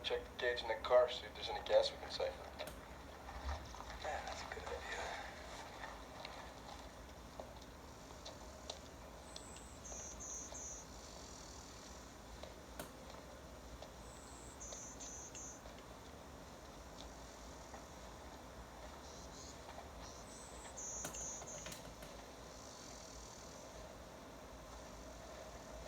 check the gauge in the car, see if there's any gas we can siphon. Yeah, that's a good idea.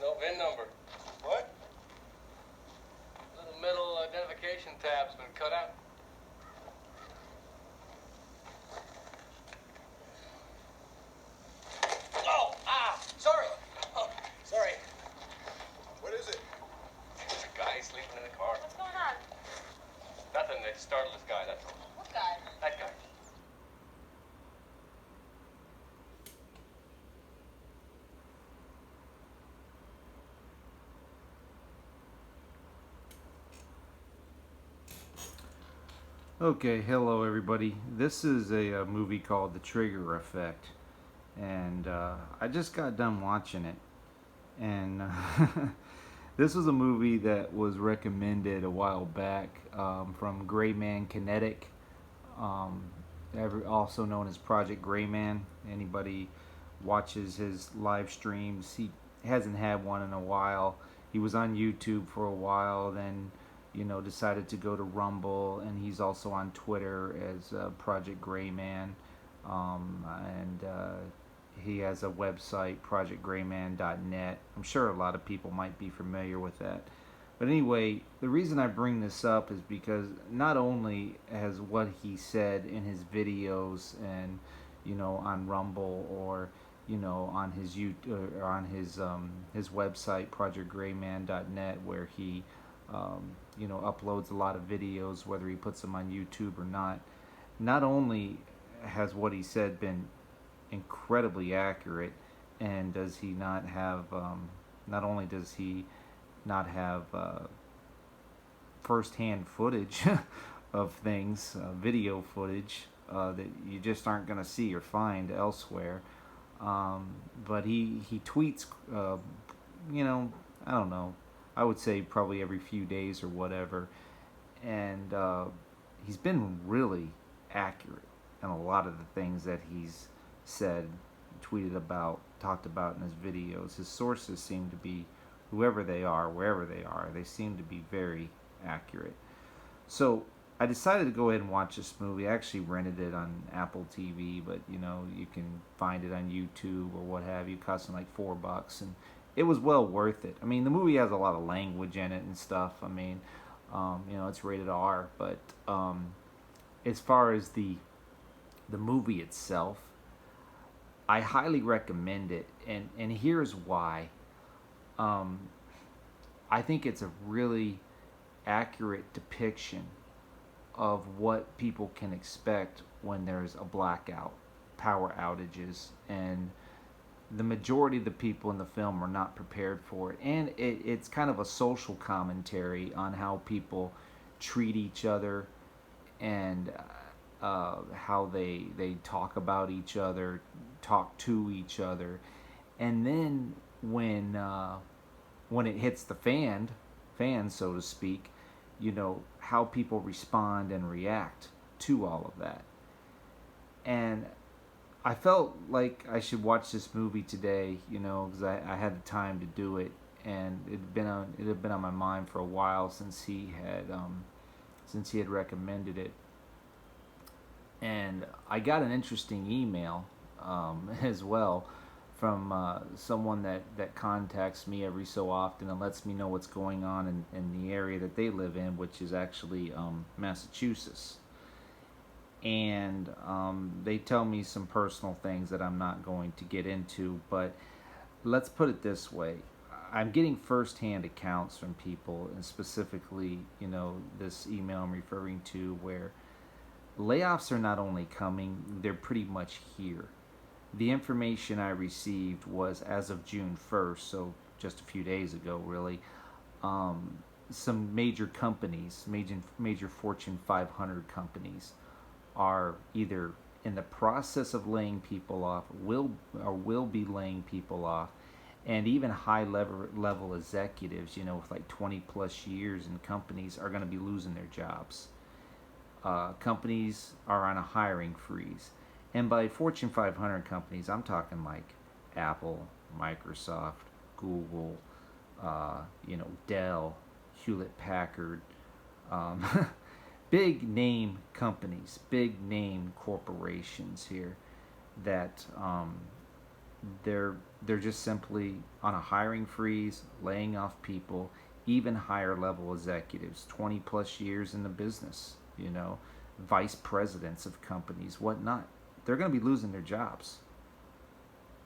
No VIN number. What? Little metal identification tab's been cut out. Oh, sorry. Oh, sorry. What is it? There's a guy sleeping in the car. What's going on? Nothing, they startled this guy, that's all. What guy? That guy. Okay, hello everybody. This is a movie called The Trigger Effect, and I just got done watching it, and this was a movie that was recommended a while back from Gray Man Kinetic, also known as Project Gray Man. Anybody watches his live streams, he hasn't had one in a while. He was on YouTube for a while, then decided to go to Rumble, and he's also on Twitter as Project Gray Man, and he has a website, projectgrayman.net. I'm sure a lot of people might be familiar with that. But anyway, the reason I bring this up is because not only has what he said in his videos and on Rumble or on his YouTube or on his website, projectgrayman.net, where he uploads a lot of videos, whether he puts them on YouTube or not. Not only has what he said been incredibly accurate, and does he not have, not only does he not have first-hand footage of things, video footage that you just aren't going to see or find elsewhere, but he tweets, I don't know, I would say probably every few days or whatever, and he's been really accurate in a lot of the things that he's said, tweeted about, talked about in his videos. His sources seem to be, whoever they are, wherever they are, they seem to be very accurate. So I decided to go ahead and watch this movie. I actually rented it on Apple TV, but you can find it on YouTube or what have you. It cost me like $4, and it was well worth it. I mean, the movie has a lot of language in it and stuff. I mean, it's rated R, but as far as the movie itself, I highly recommend it, and here's why. I think it's a really accurate depiction of what people can expect when there's a blackout, power outages, and the majority of the people in the film are not prepared for it. And it's kind of a social commentary on how people treat each other, and how they talk about each other, talk to each other. And then when it hits the fan, so to speak, how people respond and react to all of that. And I felt like I should watch this movie today, because I had the time to do it, and it had been on my mind for a while since he had recommended it. And I got an interesting email as well from someone that contacts me every so often and lets me know what's going on in the area that they live in, which is actually Massachusetts. And they tell me some personal things that I'm not going to get into, but let's put it this way. I'm getting first-hand accounts from people, and specifically, this email I'm referring to, where layoffs are not only coming, they're pretty much here. The information I received was as of June 1st, so just a few days ago, really. Some major companies, major Fortune 500 companies, are either in the process of laying people off, will be laying people off, And even high level executives, with like 20 plus years in companies, are going to be losing their jobs. Companies are on a hiring freeze. And by Fortune 500 companies, I'm talking like Apple, Microsoft, Google, Dell, Hewlett Packard, um, big name companies, big name corporations here that they're just simply on a hiring freeze, laying off people, even higher level executives, 20 plus years in the business, vice presidents of companies, whatnot. They're going to be losing their jobs.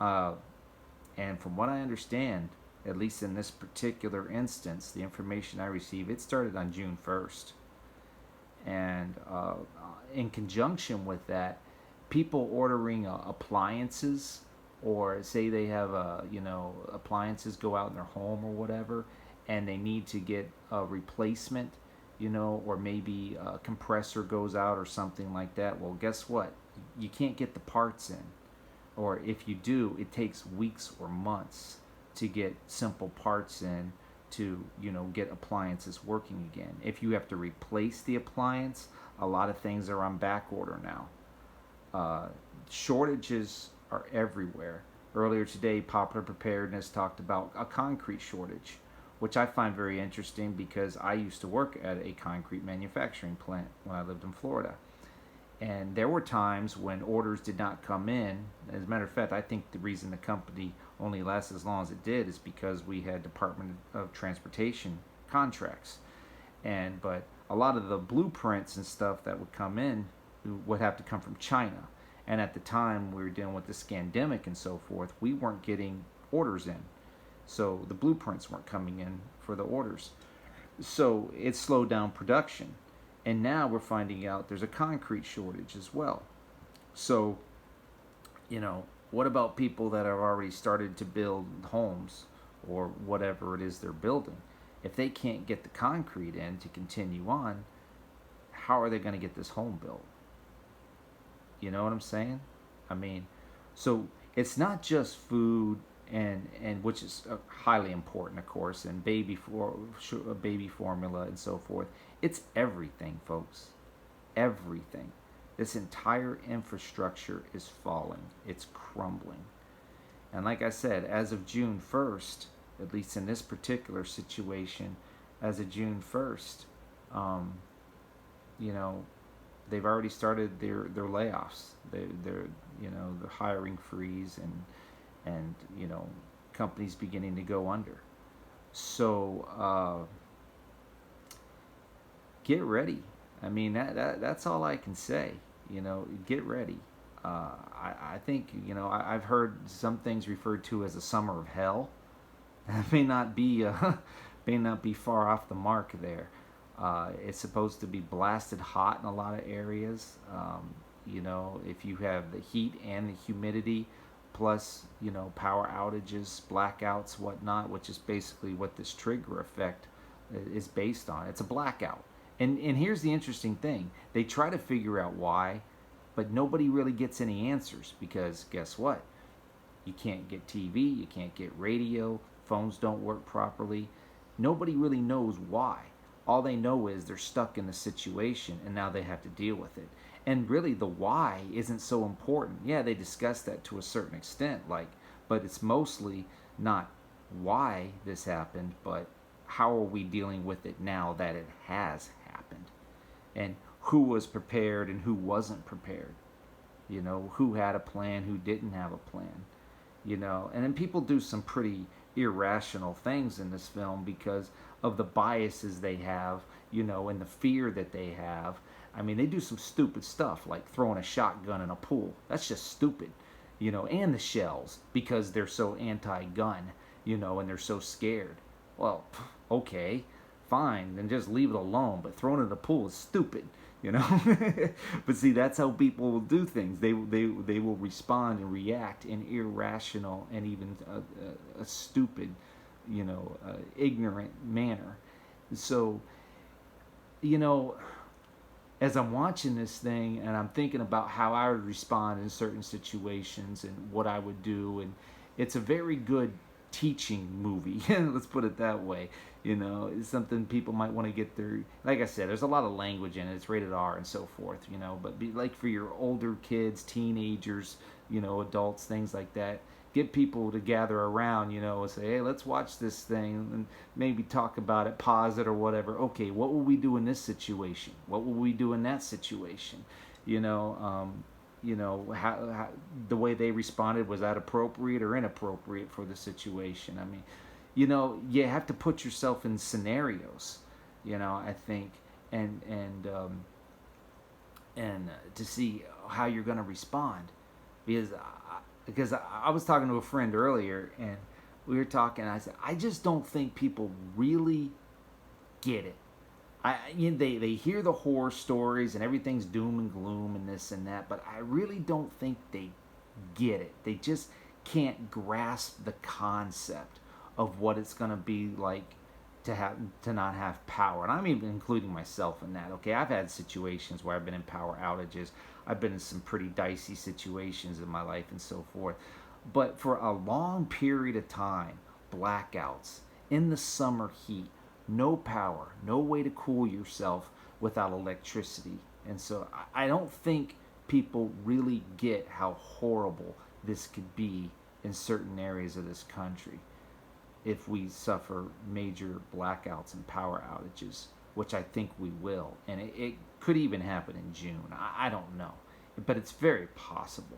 And from what I understand, at least in this particular instance, the information I received, it started on June 1st. And in conjunction with that, people ordering appliances, or say they have appliances go out in their home or whatever, and they need to get a replacement, or maybe a compressor goes out or something like that. Well, guess what? You can't get the parts in, or if you do, it takes weeks or months to get simple parts in to get appliances working again. If you have to replace the appliance, a lot of things are on back order now. Shortages are everywhere. Earlier today, Popular Preparedness talked about a concrete shortage, which I find very interesting because I used to work at a concrete manufacturing plant when I lived in Florida. And there were times when orders did not come in. As a matter of fact, I think the reason the company only lasted as long as it did is because we had Department of Transportation contracts. But a lot of the blueprints and stuff that would come in would have to come from China. And at the time we were dealing with the scandemic and so forth, we weren't getting orders in. So the blueprints weren't coming in for the orders. So it slowed down production. And now we're finding out there's a concrete shortage as well. So, what about people that have already started to build homes or whatever it is they're building? If they can't get the concrete in to continue on, how are they going to get this home built? You know what I'm saying? I mean, so it's not just food and which is highly important, of course, and baby formula and so forth. It's everything, folks. Everything. This entire infrastructure is falling. It's crumbling. And like I said, as of June 1st, at least in this particular situation, as of June 1st, they've already started their layoffs. They're the hiring freeze and companies beginning to go under. So get ready. I mean that's all I can say. Get ready. I think I've heard some things referred to as a summer of hell. That may not be far off the mark there. It's supposed to be blasted hot in a lot of areas. If you have the heat and the humidity, plus power outages, blackouts, whatnot, which is basically what this trigger effect is based on. It's a blackout. And here's the interesting thing. They try to figure out why, but nobody really gets any answers because guess what? You can't get TV, you can't get radio, phones don't work properly. Nobody really knows why. All they know is they're stuck in the situation and now they have to deal with it. And really the why isn't so important. Yeah, they discuss that to a certain extent, but it's mostly not why this happened, but how are we dealing with it now that it has happened? And who was prepared and who wasn't prepared? Who had a plan, who didn't have a plan? And then people do some pretty irrational things in this film because of the biases they have, and the fear that they have. I mean, they do some stupid stuff like throwing a shotgun in a pool. That's just stupid, and the shells because they're so anti-gun, and they're so scared. Well, okay, fine, then just leave it alone. But throwing it in the pool is stupid, But see, that's how people will do things. They will respond and react in irrational and even a stupid, ignorant manner. So, as I'm watching this thing and I'm thinking about how I would respond in certain situations and what I would do, and it's a very good teaching movie. Let's put it that way. It's something people might want to get their. Like I said, there's a lot of language in it. It's rated R and so forth. But like for your older kids, teenagers, adults, things like that. Get people to gather around, and say, hey, let's watch this thing and maybe talk about it, pause it or whatever. Okay, what will we do in this situation? What will we do in that situation? How the way they responded, was that appropriate or inappropriate for the situation? I mean, you have to put yourself in scenarios, I think, and to see how you're going to respond, because I was talking to a friend earlier, and we were talking. I said, I just don't think people really get it. They hear the horror stories and everything's doom and gloom and this and that, but I really don't think they get it. They just can't grasp the concept of what it's going to be like to not have power. And I'm even including myself in that. Okay, I've had situations where I've been in power outages. I've been in some pretty dicey situations in my life and so forth. But for a long period of time, blackouts in the summer heat, no power, no way to cool yourself without electricity. And so I don't think people really get how horrible this could be in certain areas of this country if we suffer major blackouts and power outages, which I think we will. And it could even happen in June. I don't know. But it's very possible,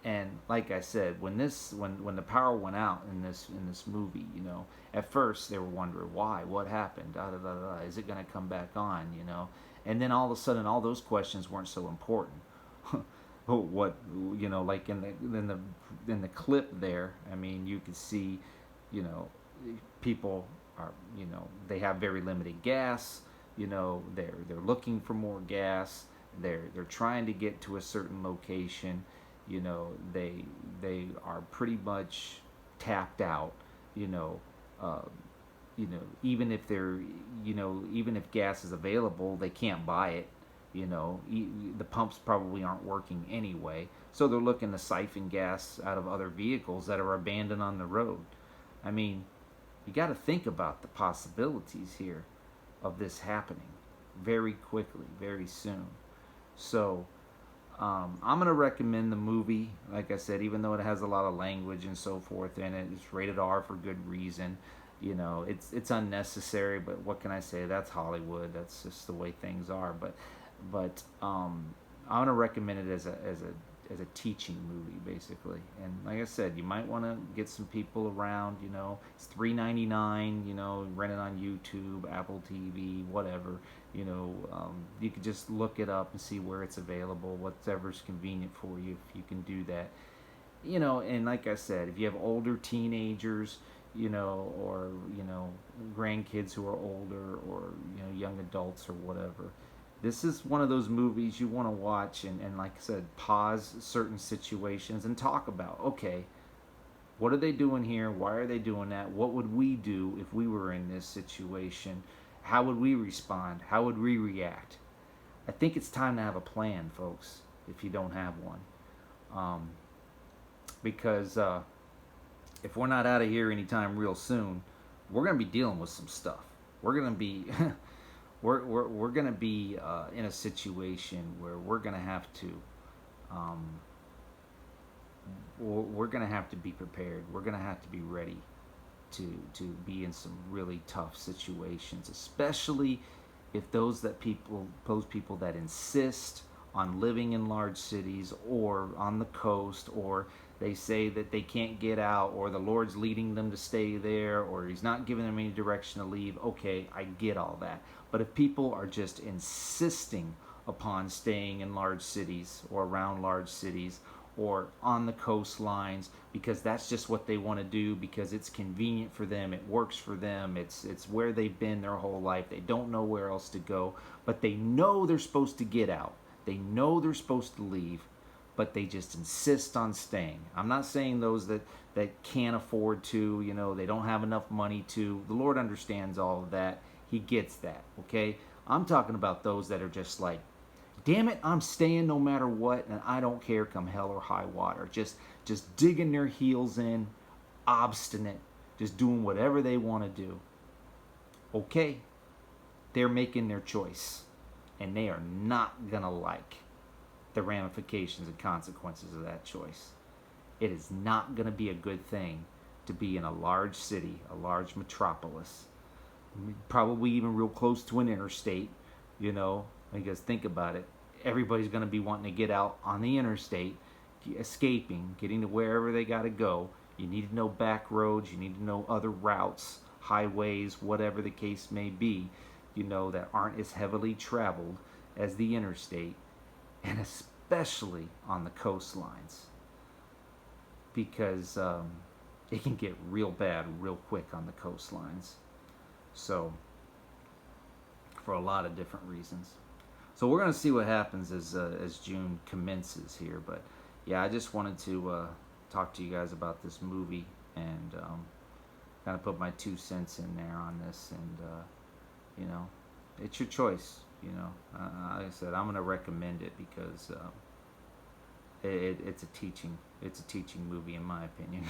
And like I said, when the power went out in this movie, at first they were wondering why, what happened, is it going to come back on, and then all of a sudden all those questions weren't so important. What, like in the clip there, I mean, you could see, people are, they have very limited gas, they're looking for more gas, they're trying to get to a certain location. They are pretty much tapped out, even if they're, even if gas is available, they can't buy it, the pumps probably aren't working anyway. So they're looking to siphon gas out of other vehicles that are abandoned on the road. I mean, you got to think about the possibilities here of this happening very quickly, very soon. So, I'm going to recommend the movie. Like I said, even though it has a lot of language and so forth in it, it's rated R for good reason. It's unnecessary, but what can I say? That's Hollywood. That's just the way things are. But I'm going to recommend it as a teaching movie, basically. And like I said, you might want to get some people around. It's $3.99. Rent it on YouTube, Apple TV, whatever. You could just look it up and see where it's available, whatever's convenient for you, if you can do that. And like I said, if you have older teenagers, or grandkids who are older, or young adults or whatever, this is one of those movies you want to watch and like I said, pause certain situations and talk about, okay, what are they doing here? Why are they doing that? What would we do if we were in this situation? How would we respond? How would we react? I think it's time to have a plan, folks, if you don't have one. Because if we're not out of here anytime real soon, we're going to be dealing with some stuff. We're going to be we're going to be in a situation where we're going to have to be prepared. We're going to have to be ready to be in some really tough situations, especially if those people that insist on living in large cities or on the coast, or they say that they can't get out, or the Lord's leading them to stay there, or He's not giving them any direction to leave. Okay, I get all that. But if people are just insisting upon staying in large cities or around large cities or on the coastlines because that's just what they want to do, because it's convenient for them, it works for them, it's where they've been their whole life, they don't know where else to go, but they know they're supposed to get out, they know they're supposed to leave, but they just insist on staying. I'm not saying those that can't afford to, they don't have enough money to. The Lord understands all of that. He gets that, okay? I'm talking about those that are just like, damn it, I'm staying no matter what, and I don't care come hell or high water. Just digging their heels in. obstinate, just doing whatever they want to do. Okay, they're making their choice, and they are not going to like the ramifications and consequences of that choice. It is not going to be a good thing to be in a large city, a large metropolis, probably even real close to an interstate, you know, because think about it. Everybody's going to be wanting to get out on the interstate, escaping, getting to wherever they got to go. You need to know back roads, you need to know other routes, highways, whatever the case may be, you know, that aren't as heavily traveled as the interstate, and especially on the coastlines, because it can get real bad real quick on the coastlines. So, for a lot of different reasons. So we're going to see what happens as June commences here. But yeah, I just wanted to talk to you guys about this movie and kind of put my 2 cents in there on this. And you know, it's your choice. You know, like I said, I'm going to recommend it because it's a teaching movie in my opinion.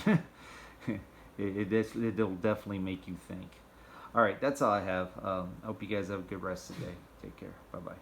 It'll definitely make you think. All right, that's all I have. I hope you guys have a good rest of the day. Take care. Bye-bye.